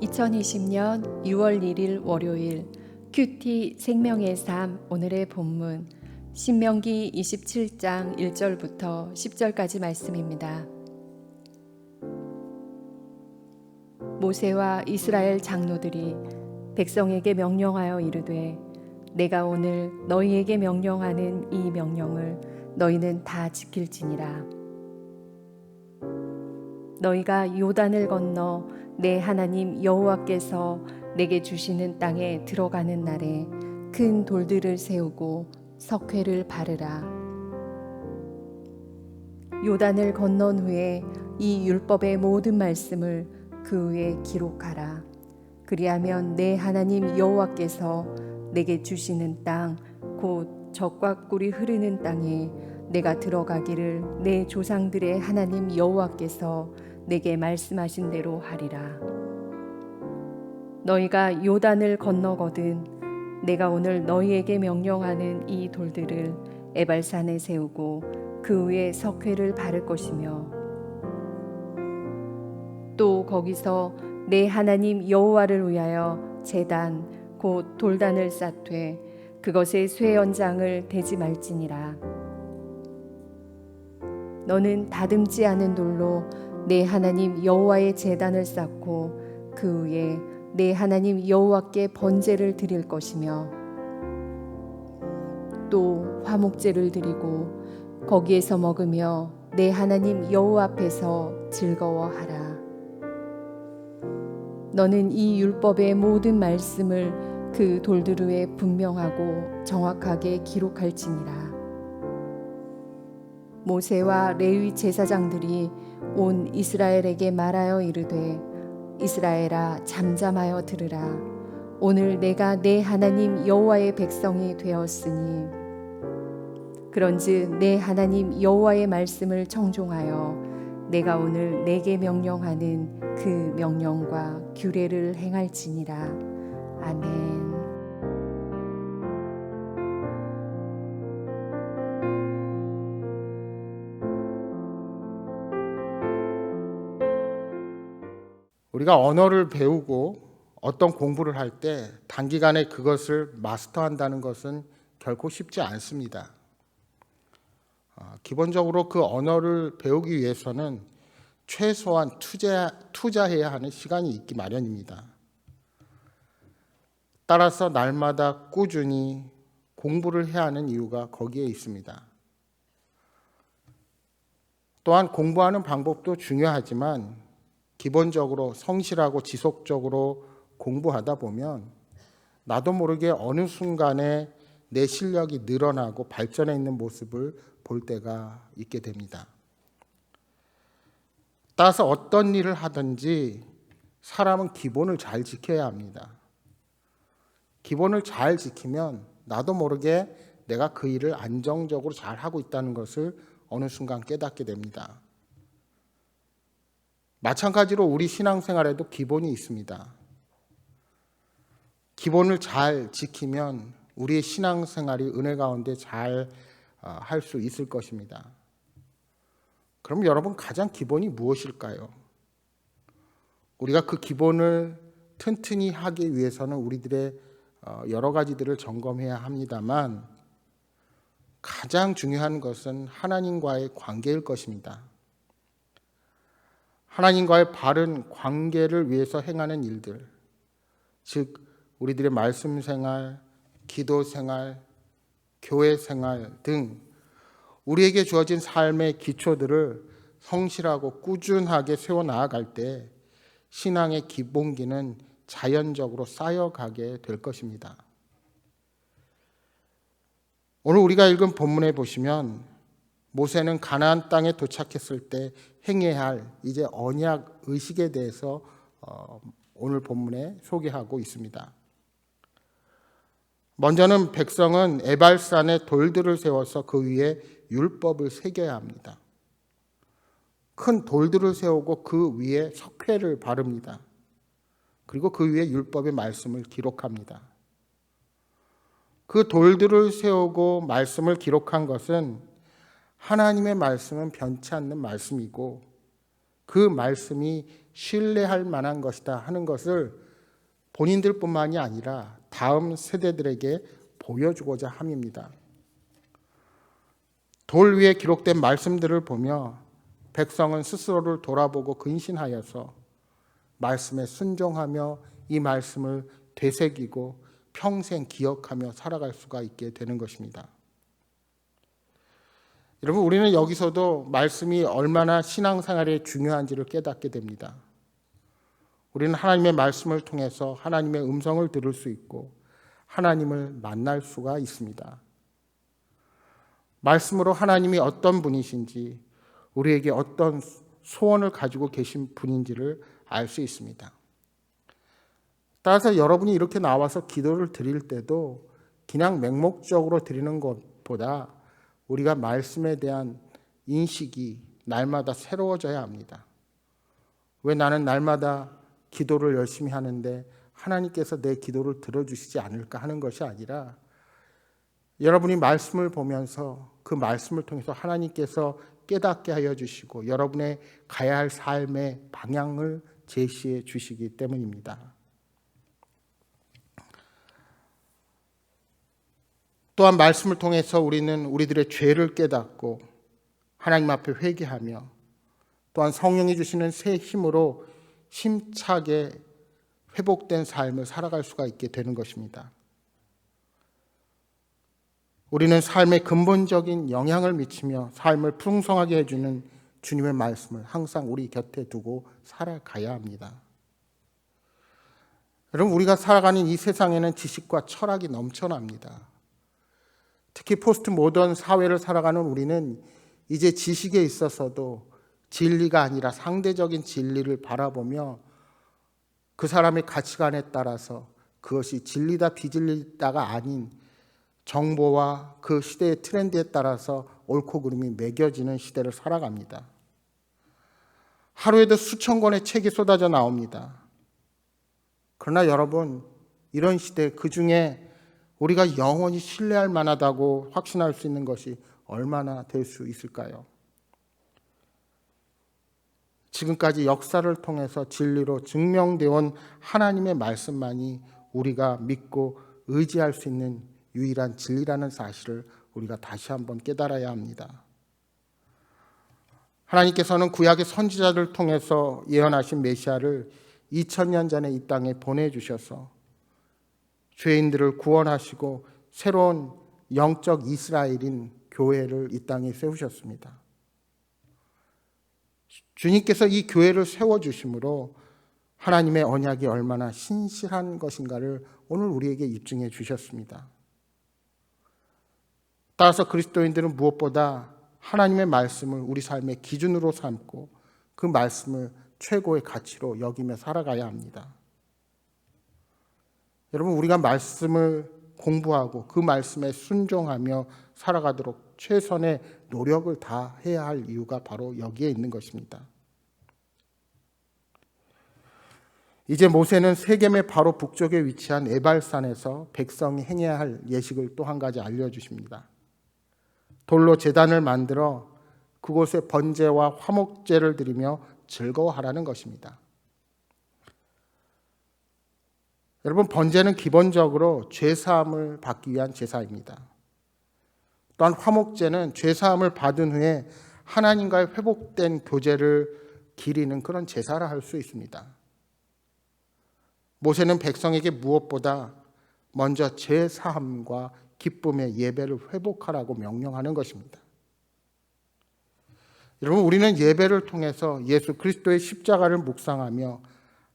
2020년 6월 1일 월요일 큐티 생명의 삶 오늘의 본문 신명기 27장 1절부터 10절까지 말씀입니다. 모세와 이스라엘 장로들이 백성에게 명령하여 이르되 내가 오늘 너희에게 명령하는 이 명령을 너희는 다 지킬지니라. 너희가 요단을 건너 내 하나님 여호와께서 내게 주시는 땅에 들어가는 날에 큰 돌들을 세우고 석회를 바르라. 요단을 건넌 후에 이 율법의 모든 말씀을 그 위에 기록하라. 그리하면 내 하나님 여호와께서 내게 주시는 땅 곧 젖과 꿀이 흐르는 땅에 내가 들어가기를 내 조상들의 하나님 여호와께서 내게 말씀하신 대로 하리라. 너희가 요단을 건너거든 내가 오늘 너희에게 명령하는 이 돌들을 에발산에 세우고 그 위에 석회를 바를 것이며 또 거기서 내 하나님 여호와를 위하여 제단 곧 돌단을 쌓되 그것에 쇠 연장을 대지 말지니라. 너는 다듬지 않은 돌로 내 하나님 여호와의 제단을 쌓고 그 위에 내 하나님 여호와께 번제를 드릴 것이며 또 화목제를 드리고 거기에서 먹으며 내 하나님 여호와 앞에서 즐거워하라. 너는 이 율법의 모든 말씀을 그 돌들 위에 분명하고 정확하게 기록할지니라. 모세와 레위 제사장들이 온 이스라엘에게 말하여 이르되 이스라엘아 잠잠하여 들으라. 오늘 내가 내 하나님 여호와의 백성이 되었으니 그런즉 내 하나님 여호와의 말씀을 청종하여 내가 오늘 내게 명령하는 그 명령과 규례를 행할지니라. 아멘. 우리가 언어를 배우고 어떤 공부를 할 때 단기간에 그것을 마스터한다는 것은 결코 쉽지 않습니다. 기본적으로 그 언어를 배우기 위해서는 최소한 투자해야 하는 시간이 있기 마련입니다. 따라서 날마다 꾸준히 공부를 해야 하는 이유가 거기에 있습니다. 또한 공부하는 방법도 중요하지만 기본적으로 성실하고 지속적으로 공부하다 보면 나도 모르게 어느 순간에 내 실력이 늘어나고 발전해 있는 모습을 볼 때가 있게 됩니다. 따라서 어떤 일을 하든지 사람은 기본을 잘 지켜야 합니다. 기본을 잘 지키면 나도 모르게 내가 그 일을 안정적으로 잘 하고 있다는 것을 어느 순간 깨닫게 됩니다. 마찬가지로 우리 신앙생활에도 기본이 있습니다. 기본을 잘 지키면 우리의 신앙생활이 은혜 가운데 잘 할 수 있을 것입니다. 그럼 여러분 가장 기본이 무엇일까요? 우리가 그 기본을 튼튼히 하기 위해서는 우리들의 여러 가지들을 점검해야 합니다만 가장 중요한 것은 하나님과의 관계일 것입니다. 하나님과의 바른 관계를 위해서 행하는 일들, 즉 우리들의 말씀 생활, 기도 생활, 교회 생활 등 우리에게 주어진 삶의 기초들을 성실하고 꾸준하게 세워나가갈 때 신앙의 기본기는 자연적으로 쌓여가게 될 것입니다. 오늘 우리가 읽은 본문에 보시면 모세는 가나안 땅에 도착했을 때 행해야 할 이제 언약 의식에 대해서 오늘 본문에 소개하고 있습니다. 먼저는 백성은 에발산에 돌들을 세워서 그 위에 율법을 새겨야 합니다. 큰 돌들을 세우고 그 위에 석회를 바릅니다. 그리고 그 위에 율법의 말씀을 기록합니다. 그 돌들을 세우고 말씀을 기록한 것은 하나님의 말씀은 변치 않는 말씀이고 그 말씀이 신뢰할 만한 것이다 하는 것을 본인들뿐만이 아니라 다음 세대들에게 보여주고자 함입니다. 돌 위에 기록된 말씀들을 보며 백성은 스스로를 돌아보고 근신하여서 말씀에 순종하며 이 말씀을 되새기고 평생 기억하며 살아갈 수가 있게 되는 것입니다. 여러분, 우리는 여기서도 말씀이 얼마나 신앙생활에 중요한지를 깨닫게 됩니다. 우리는 하나님의 말씀을 통해서 하나님의 음성을 들을 수 있고 하나님을 만날 수가 있습니다. 말씀으로 하나님이 어떤 분이신지, 우리에게 어떤 소원을 가지고 계신 분인지를 알 수 있습니다. 따라서 여러분이 이렇게 나와서 기도를 드릴 때도 그냥 맹목적으로 드리는 것보다 우리가 말씀에 대한 인식이 날마다 새로워져야 합니다. 왜 나는 날마다 기도를 열심히 하는데 하나님께서 내 기도를 들어주시지 않을까 하는 것이 아니라, 여러분이 말씀을 보면서 그 말씀을 통해서 하나님께서 깨닫게 하여 주시고 여러분의 가야 할 삶의 방향을 제시해 주시기 때문입니다. 또한 말씀을 통해서 우리는 우리들의 죄를 깨닫고 하나님 앞에 회개하며, 또한 성령이 주시는 새 힘으로 힘차게 회복된 삶을 살아갈 수가 있게 되는 것입니다. 우리는 삶에 근본적인 영향을 미치며 삶을 풍성하게 해주는 주님의 말씀을 항상 우리 곁에 두고 살아가야 합니다. 여러분, 우리가 살아가는 이 세상에는 지식과 철학이 넘쳐납니다. 특히 포스트 모던 사회를 살아가는 우리는 이제 지식에 있어서도 진리가 아니라 상대적인 진리를 바라보며 그 사람의 가치관에 따라서 그것이 진리다 비진리다가 아닌 정보와 그 시대의 트렌드에 따라서 옳고 그름이 매겨지는 시대를 살아갑니다. 하루에도 수천 권의 책이 쏟아져 나옵니다. 그러나 여러분, 이런 시대, 그 중에 우리가 영원히 신뢰할 만하다고 확신할 수 있는 것이 얼마나 될 수 있을까요? 지금까지 역사를 통해서 진리로 증명되어 온 하나님의 말씀만이 우리가 믿고 의지할 수 있는 유일한 진리라는 사실을 우리가 다시 한번 깨달아야 합니다. 하나님께서는 구약의 선지자를 통해서 예언하신 메시아를 2000년 전에 이 땅에 보내주셔서 죄인들을 구원하시고 새로운 영적 이스라엘인 교회를 이 땅에 세우셨습니다. 주님께서 이 교회를 세워주심으로 하나님의 언약이 얼마나 신실한 것인가를 오늘 우리에게 입증해 주셨습니다. 따라서 그리스도인들은 무엇보다 하나님의 말씀을 우리 삶의 기준으로 삼고 그 말씀을 최고의 가치로 여기며 살아가야 합니다. 여러분, 우리가 말씀을 공부하고 그 말씀에 순종하며 살아가도록 최선의 노력을 다해야 할 이유가 바로 여기에 있는 것입니다. 이제 모세는 세겜의 바로 북쪽에 위치한 에발산에서 백성이 행해야 할 예식을 또 한 가지 알려주십니다. 돌로 제단을 만들어 그곳에 번제와 화목제를 드리며 즐거워하라는 것입니다. 여러분, 번제는 기본적으로 죄사함을 받기 위한 제사입니다. 또한 화목제는 죄사함을 받은 후에 하나님과의 회복된 교제를 기리는 그런 제사를 할 수 있습니다. 모세는 백성에게 무엇보다 먼저 죄사함과 기쁨의 예배를 회복하라고 명령하는 것입니다. 여러분, 우리는 예배를 통해서 예수 그리스도의 십자가를 묵상하며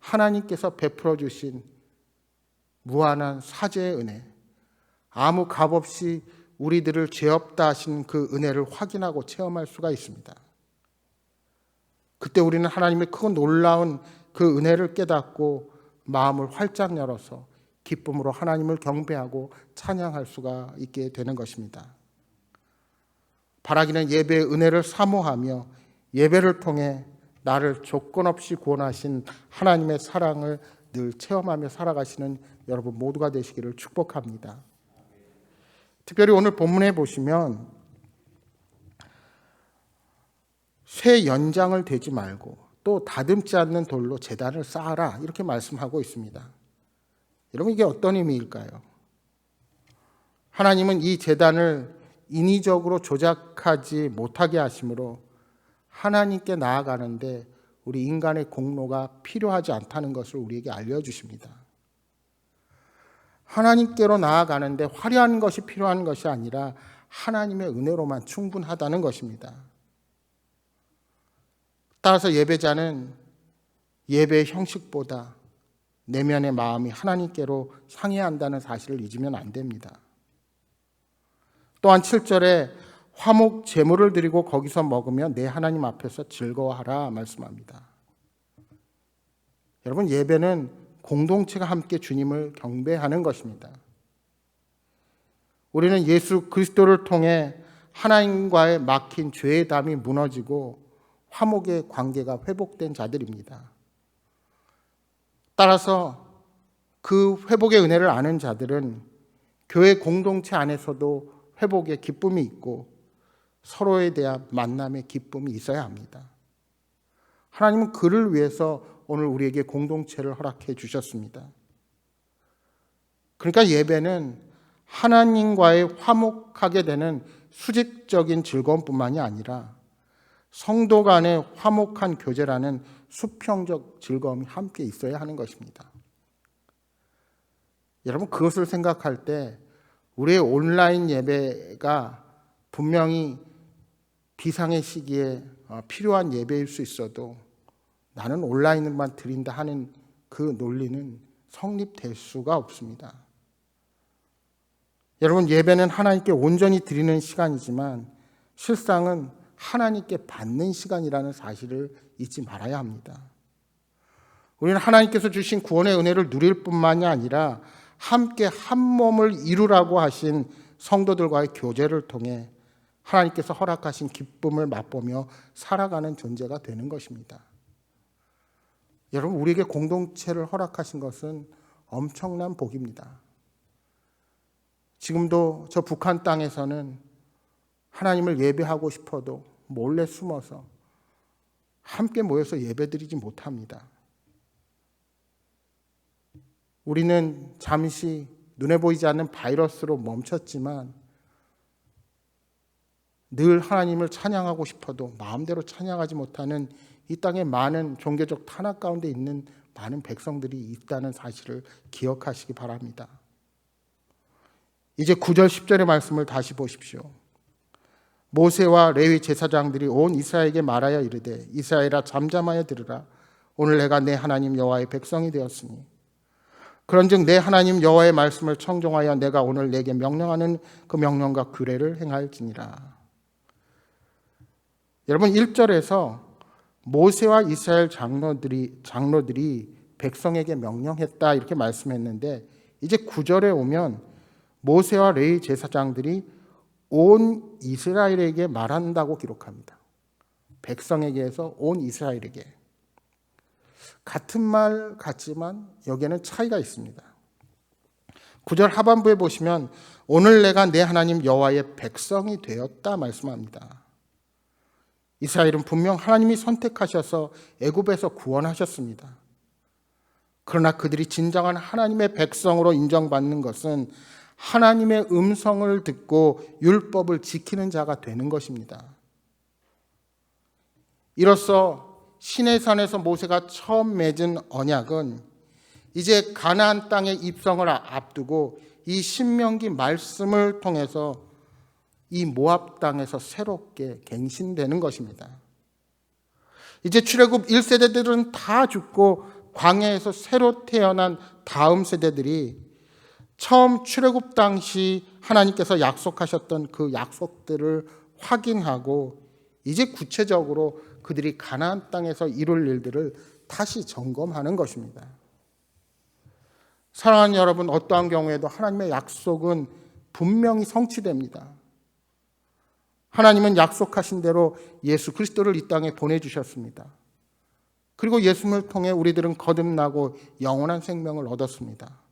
하나님께서 베풀어 주신 무한한 사죄의 은혜, 아무 값없이 우리들을 죄 없다 하신 그 은혜를 확인하고 체험할 수가 있습니다. 그때 우리는 하나님의 크고 놀라운 그 은혜를 깨닫고 마음을 활짝 열어서 기쁨으로 하나님을 경배하고 찬양할 수가 있게 되는 것입니다. 바라기는 예배의 은혜를 사모하며 예배를 통해 나를 조건 없이 구원하신 하나님의 사랑을 늘 체험하며 살아가시는 여러분 모두가 되시기를 축복합니다. 특별히 오늘 본문에 보시면 새 연장을 대지 말고 또 다듬지 않는 돌로 제단을 쌓아라 이렇게 말씀하고 있습니다. 여러분 이게 어떤 의미일까요? 하나님은 이 제단을 인위적으로 조작하지 못하게 하심으로 하나님께 나아가는데 우리 인간의 공로가 필요하지 않다는 것을 우리에게 알려주십니다. 하나님께로 나아가는데 화려한 것이 필요한 것이 아니라 하나님의 은혜로만 충분하다는 것입니다. 따라서 예배자는 예배의 형식보다 내면의 마음이 하나님께로 향해야 한다는 사실을 잊으면 안 됩니다. 또한 7절에 화목 제물을 드리고 거기서 먹으며 내 하나님 앞에서 즐거워하라 말씀합니다. 여러분 예배는 공동체가 함께 주님을 경배하는 것입니다. 우리는 예수 그리스도를 통해 하나님과의 막힌 죄의 담이 무너지고 화목의 관계가 회복된 자들입니다. 따라서 그 회복의 은혜를 아는 자들은 교회 공동체 안에서도 회복의 기쁨이 있고 서로에 대한 만남의 기쁨이 있어야 합니다. 하나님은 그를 위해서 오늘 우리에게 공동체를 허락해 주셨습니다. 그러니까 예배는 하나님과의 화목하게 되는 수직적인 즐거움뿐만이 아니라 성도 간의 화목한 교제라는 수평적 즐거움이 함께 있어야 하는 것입니다. 여러분 그것을 생각할 때 우리의 온라인 예배가 분명히 비상의 시기에 필요한 예배일 수 있어도 나는 온라인으로만 드린다 하는 그 논리는 성립될 수가 없습니다. 여러분 예배는 하나님께 온전히 드리는 시간이지만 실상은 하나님께 받는 시간이라는 사실을 잊지 말아야 합니다. 우리는 하나님께서 주신 구원의 은혜를 누릴 뿐만이 아니라 함께 한 몸을 이루라고 하신 성도들과의 교제를 통해 하나님께서 허락하신 기쁨을 맛보며 살아가는 존재가 되는 것입니다. 여러분 우리에게 공동체를 허락하신 것은 엄청난 복입니다. 지금도 저 북한 땅에서는 하나님을 예배하고 싶어도 몰래 숨어서 함께 모여서 예배드리지 못합니다. 우리는 잠시 눈에 보이지 않는 바이러스로 멈췄지만 늘 하나님을 찬양하고 싶어도 마음대로 찬양하지 못하는 이 땅에 많은 종교적 탄압 가운데 있는 많은 백성들이 있다는 사실을 기억하시기 바랍니다. 이제 9절 10절의 말씀을 다시 보십시오. 모세와 레위 제사장들이 온 이스라엘에게 말하여 이르되 이스라엘아 잠잠하여 들으라. 오늘 내가 내 하나님 여호와의 백성이 되었으니 그런즉 내 하나님 여호와의 말씀을 청종하여 내가 오늘 내게 명령하는 그 명령과 규례를 행할지니라. 여러분 1절에서 모세와 이스라엘 장로들이 백성에게 명령했다 이렇게 말씀했는데 이제 9절에 오면 모세와 레위 제사장들이 온 이스라엘에게 말한다고 기록합니다. 백성에게서 온 이스라엘에게. 같은 말 같지만 여기에는 차이가 있습니다. 9절 하반부에 보시면 오늘 내가 내 하나님 여호와의 백성이 되었다 말씀합니다. 이스라엘은 분명 하나님이 선택하셔서 애굽에서 구원하셨습니다. 그러나 그들이 진정한 하나님의 백성으로 인정받는 것은 하나님의 음성을 듣고 율법을 지키는 자가 되는 것입니다. 이로써 시내산에서 모세가 처음 맺은 언약은 이제 가나안 땅의 입성을 앞두고 이 신명기 말씀을 통해서 이 모압 땅에서 새롭게 갱신되는 것입니다. 이제 출애굽 1세대들은 다 죽고 광야에서 새로 태어난 다음 세대들이 처음 출애굽 당시 하나님께서 약속하셨던 그 약속들을 확인하고 이제 구체적으로 그들이 가나안 땅에서 이룰 일들을 다시 점검하는 것입니다. 사랑하는 여러분, 어떠한 경우에도 하나님의 약속은 분명히 성취됩니다. 하나님은 약속하신 대로 예수 그리스도를 이 땅에 보내주셨습니다. 그리고 예수님을 통해 우리들은 거듭나고 영원한 생명을 얻었습니다.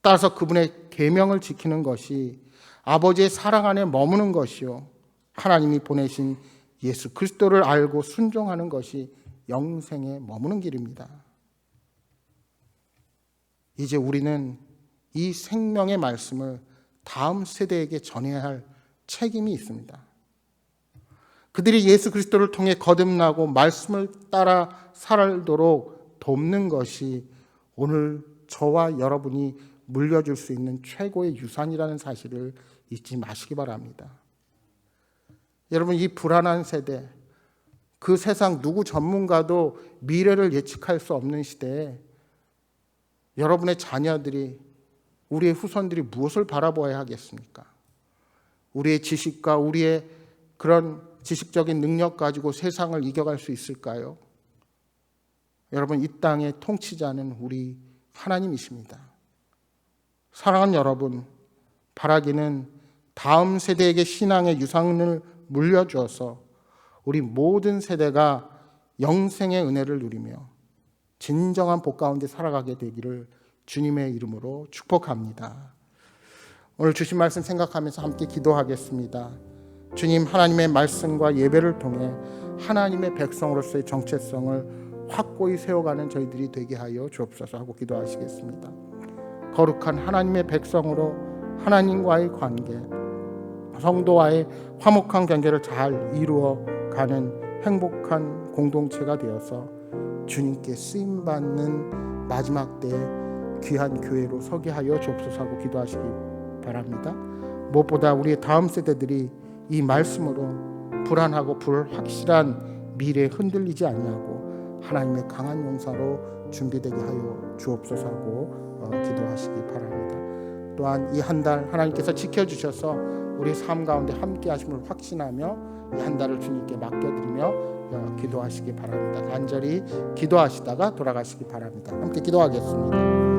따라서 그분의 계명을 지키는 것이 아버지의 사랑 안에 머무는 것이요 하나님이 보내신 예수 그리스도를 알고 순종하는 것이 영생에 머무는 길입니다. 이제 우리는 이 생명의 말씀을 다음 세대에게 전해야 할 책임이 있습니다. 그들이 예수 그리스도를 통해 거듭나고 말씀을 따라 살도록 돕는 것이 오늘 저와 여러분이 물려줄 수 있는 최고의 유산이라는 사실을 잊지 마시기 바랍니다. 여러분, 이 불안한 세대, 그 세상 누구 전문가도 미래를 예측할 수 없는 시대에 여러분의 자녀들이, 우리의 후손들이 무엇을 바라보아야 하겠습니까? 우리의 지식과 우리의 그런 지식적인 능력 가지고 세상을 이겨갈 수 있을까요? 여러분, 이 땅의 통치자는 우리 하나님이십니다. 사랑하는 여러분, 바라기는 다음 세대에게 신앙의 유산을 물려주어서 우리 모든 세대가 영생의 은혜를 누리며 진정한 복 가운데 살아가게 되기를 주님의 이름으로 축복합니다. 오늘 주신 말씀 생각하면서 함께 기도하겠습니다. 주님, 하나님의 말씀과 예배를 통해 하나님의 백성으로서의 정체성을 확고히 세워가는 저희들이 되게 하여 주옵소서 하고 기도하시겠습니다. 거룩한 하나님의 백성으로 하나님과의 관계, 성도와의 화목한 관계를 잘 이루어가는 행복한 공동체가 되어서 주님께 쓰임받는 마지막 때에 귀한 교회로 서게 하여 주옵소서 하고 기도하시기 바랍니다. 무엇보다 우리의 다음 세대들이 이 말씀으로 불안하고 불확실한 미래에 흔들리지 아니하고 하나님의 강한 용사로 준비되게 하여 주옵소서 하고 기도하시기 바랍니다. 또한 이 한 달 하나님께서 지켜주셔서 우리 삶 가운데 함께 하심을 확신하며 이 한 달을 주님께 맡겨드리며 기도하시기 바랍니다. 간절히 기도하시다가 돌아가시기 바랍니다. 함께 기도하겠습니다.